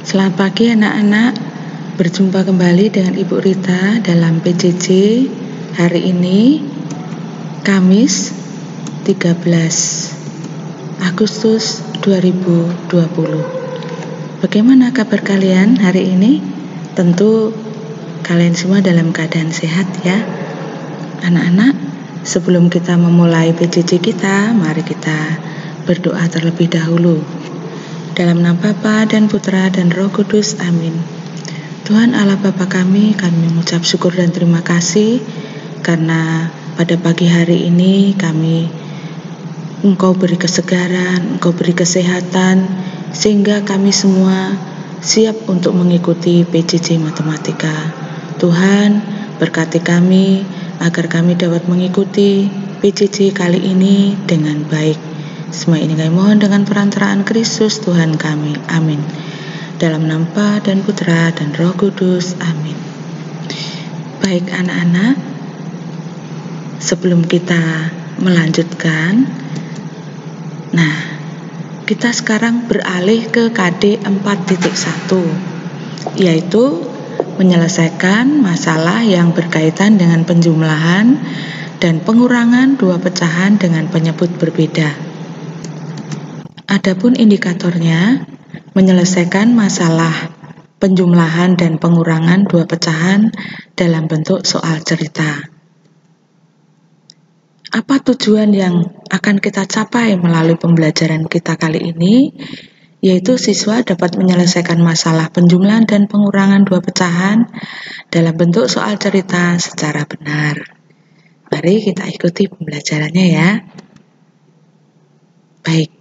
Selamat pagi anak-anak, berjumpa kembali dengan Ibu Rita dalam PJJ hari ini, Kamis 13 Agustus 2020. Bagaimana kabar kalian hari ini? Tentu kalian semua dalam keadaan sehat ya. Anak-anak, sebelum kita memulai PJJ kita, mari kita berdoa terlebih dahulu. Dalam nama Bapa dan Putra dan Roh Kudus, amin. Tuhan Allah Bapa kami mengucap syukur dan terima kasih karena pada pagi hari ini Engkau beri kesegaran, Engkau beri kesehatan, sehingga kami semua siap untuk mengikuti PJJ Matematika. Tuhan, berkati kami agar kami dapat mengikuti PJJ kali ini dengan baik. Semua ini kami mohon dengan perantaraan Kristus Tuhan kami, amin. Dalam nama Bapa dan Putra dan Roh Kudus, amin. Baik anak-anak, sebelum kita melanjutkan, kita sekarang beralih ke KD 4.1, yaitu menyelesaikan masalah yang berkaitan dengan penjumlahan dan pengurangan dua pecahan dengan penyebut berbeda. Adapun indikatornya, menyelesaikan masalah penjumlahan dan pengurangan dua pecahan dalam bentuk soal cerita. Apa tujuan yang akan kita capai melalui pembelajaran kita kali ini? Yaitu siswa dapat menyelesaikan masalah penjumlahan dan pengurangan dua pecahan dalam bentuk soal cerita secara benar. Mari kita ikuti pembelajarannya ya. Baik.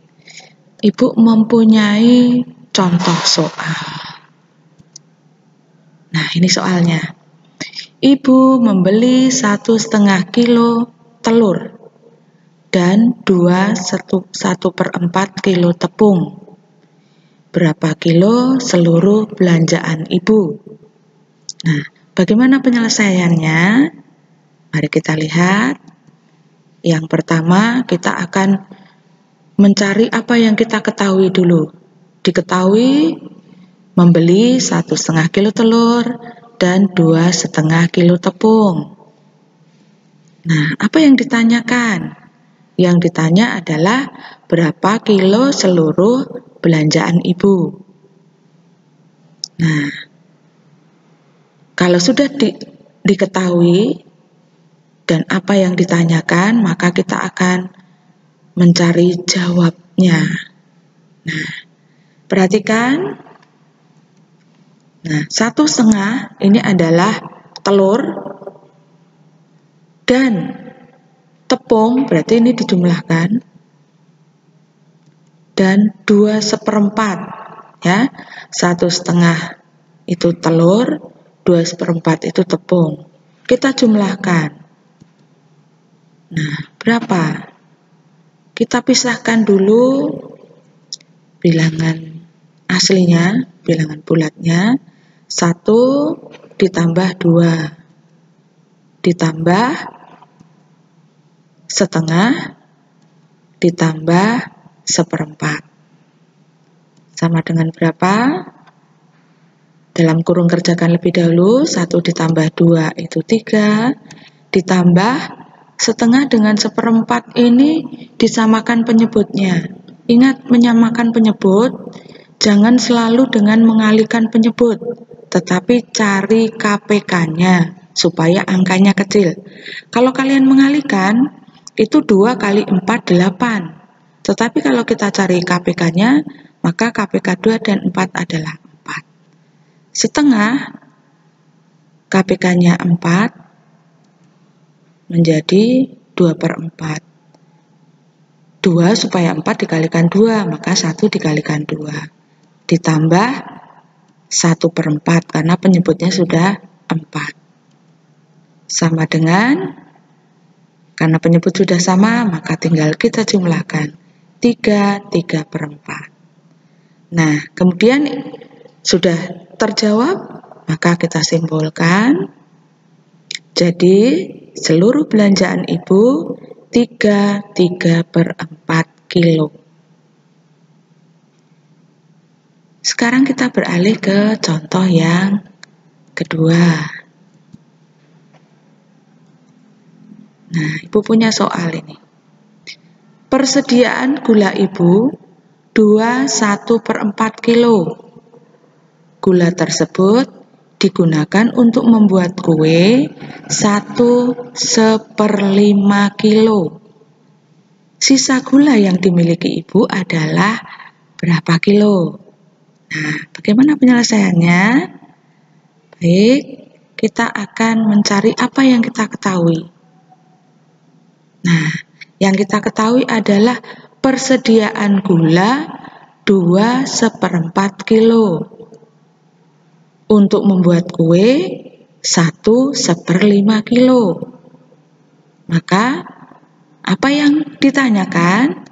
Ibu mempunyai contoh soal. Nah, ini soalnya. Ibu membeli 1,5 kilo telur dan 1/4 kilo tepung. Berapa kilo seluruh belanjaan ibu? Nah, bagaimana penyelesaiannya? Mari kita lihat. Yang pertama, kita akan mencari apa yang kita ketahui dulu. Diketahui membeli 1,5 kilo telur dan 2,5 kilo tepung. Nah, apa yang ditanyakan? Yang ditanya adalah berapa kilo seluruh belanjaan ibu. Nah, kalau sudah diketahui dan apa yang ditanyakan, maka kita akan mencari jawabnya. Nah, perhatikan. Nah, 1,5 ini adalah telur dan tepung, berarti ini dijumlahkan, dan 2/4 ya. 1,5 itu telur, 2/4 itu tepung. Kita jumlahkan. Nah, berapa? Kita pisahkan dulu bilangan aslinya, bilangan bulatnya. 1 ditambah 2 ditambah 1/2 ditambah 1/4 sama dengan berapa? Dalam kurung kerjakan lebih dahulu. 1 ditambah 2 itu 3, ditambah 1/2 dengan 1/4 ini disamakan penyebutnya. Ingat, menyamakan penyebut, jangan selalu dengan mengalihkan penyebut, tetapi cari KPK-nya supaya angkanya kecil. Kalau kalian mengalihkan, itu 2 kali 4, 8. Tetapi kalau kita cari KPK-nya, maka KPK 2 dan 4 adalah 4. 1/2 KPK-nya 4 menjadi 2/4. 2 supaya 4 dikalikan 2, maka 1 dikalikan 2. Ditambah 1/4 karena penyebutnya sudah 4. Sama dengan, karena penyebut sudah sama, maka tinggal kita jumlahkan. 3/4. Nah, kemudian sudah terjawab, maka kita simpulkan. Jadi, seluruh belanjaan ibu 3/4 kilo. Sekarang kita beralih ke contoh yang kedua. Nah, Ibu punya soal ini. Persediaan gula Ibu 1/4 kilo. Gula tersebut digunakan untuk membuat kue 1/1/5 kilo. Sisa gula yang dimiliki Ibu adalah berapa kilo? Nah, bagaimana penyelesaiannya? Baik, kita akan mencari apa yang kita ketahui. Nah, yang kita ketahui adalah persediaan gula 2/4 kilo. Untuk membuat kue 1/1/5 kilo. Maka, apa yang ditanyakan?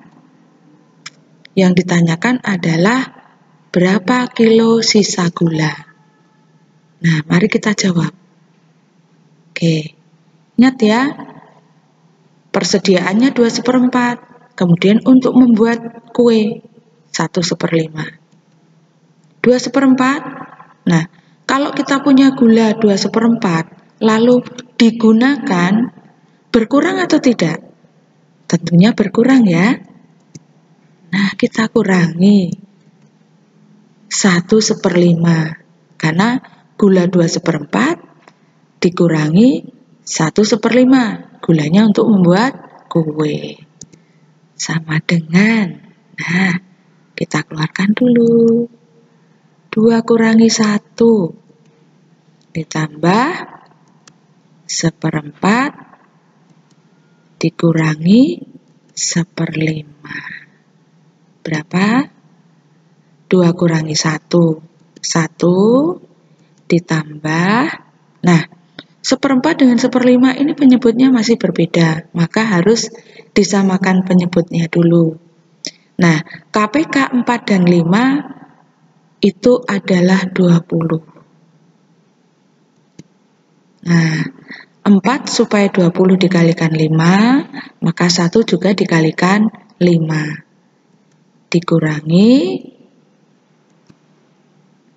Yang ditanyakan adalah berapa kilo sisa gula. Nah, mari kita jawab. Oke, ingat ya, persediaannya 2/4. Kemudian untuk membuat kue 1/5. 2/4. Nah, kalau kita punya gula 2/4, lalu digunakan, berkurang atau tidak? Tentunya berkurang ya. Nah, kita kurangi 1/5. Karena gula 2/4 dikurangi 1/5. Gulanya untuk membuat kue. Sama dengan, nah, kita keluarkan dulu. 2 kurangi 1 ditambah 1/4 dikurangi 1/5. Berapa? 2 kurangi 1. 1 ditambah, nah, 1/4 dengan 1/5 ini penyebutnya masih berbeda, maka harus disamakan penyebutnya dulu. Nah, KPK 4 dan 5 itu adalah 20. Nah, 4 supaya 20 dikalikan 5, maka 1 juga dikalikan 5. Dikurangi,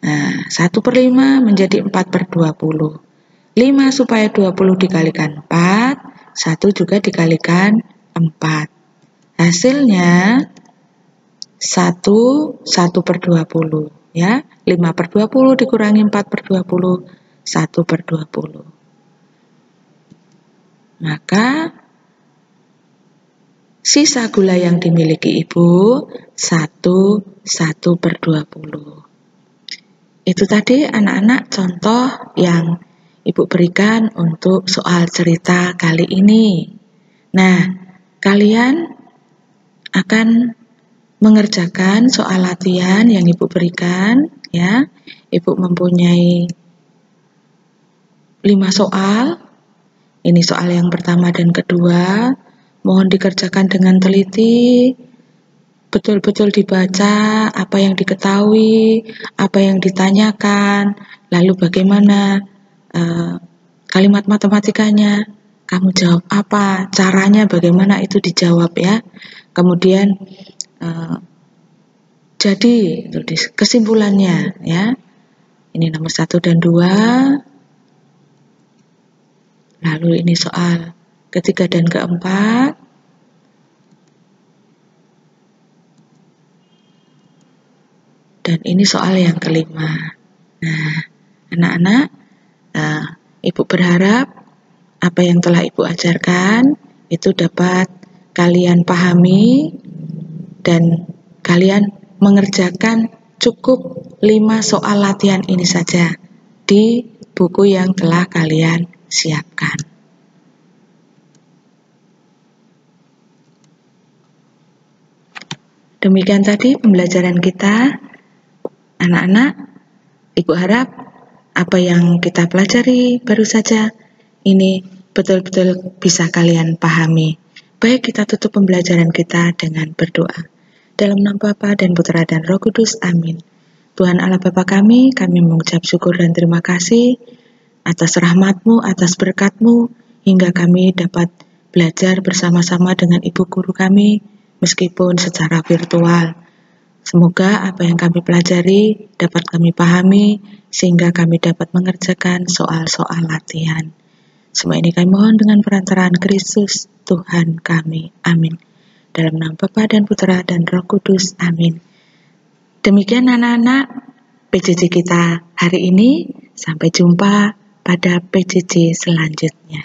nah, 1/5 menjadi 4/20. 5 supaya 20 dikalikan 4, 1 juga dikalikan 4. Hasilnya 1/20 ya. 5/20 dikurangi 4/20, 1/20. Maka sisa gula yang dimiliki Ibu 1/20. Itu tadi anak-anak contoh yang Ibu berikan untuk soal cerita kali ini. Nah, kalian akan mengerjakan soal latihan yang Ibu berikan ya. Ibu mempunyai 5 soal. Ini soal yang pertama dan kedua. Mohon dikerjakan dengan teliti. Betul-betul dibaca apa yang diketahui, apa yang ditanyakan, lalu bagaimana kalimat matematikanya, kamu jawab apa, caranya bagaimana itu dijawab ya. Kemudian jadi kesimpulannya ya. Ini nomor 1 dan 2. Lalu ini soal ketiga dan keempat. Dan ini soal yang kelima. Nah, anak-anak, Ibu berharap apa yang telah Ibu ajarkan itu dapat kalian pahami dan kalian mengerjakan cukup 5 soal latihan ini saja di buku yang telah kalian siapkan. Demikian tadi pembelajaran kita, anak-anak. Ibu harap apa yang kita pelajari baru saja ini betul-betul bisa kalian pahami. Baik, kita tutup pembelajaran kita dengan berdoa. Dalam nama Bapa dan Putra dan Roh Kudus, amin. Tuhan Allah Bapa kami mengucap syukur dan terima kasih atas rahmat-Mu, atas berkat-Mu, hingga kami dapat belajar bersama-sama dengan Ibu Guru kami, meskipun secara virtual. Semoga apa yang kami pelajari dapat kami pahami sehingga kami dapat mengerjakan soal-soal latihan. Semua ini kami mohon dengan perantaraan Kristus Tuhan kami. Amin. Dalam nama Bapa dan Putra dan Roh Kudus. Amin. Demikian anak-anak PJJ kita hari ini. Sampai jumpa pada PJJ selanjutnya.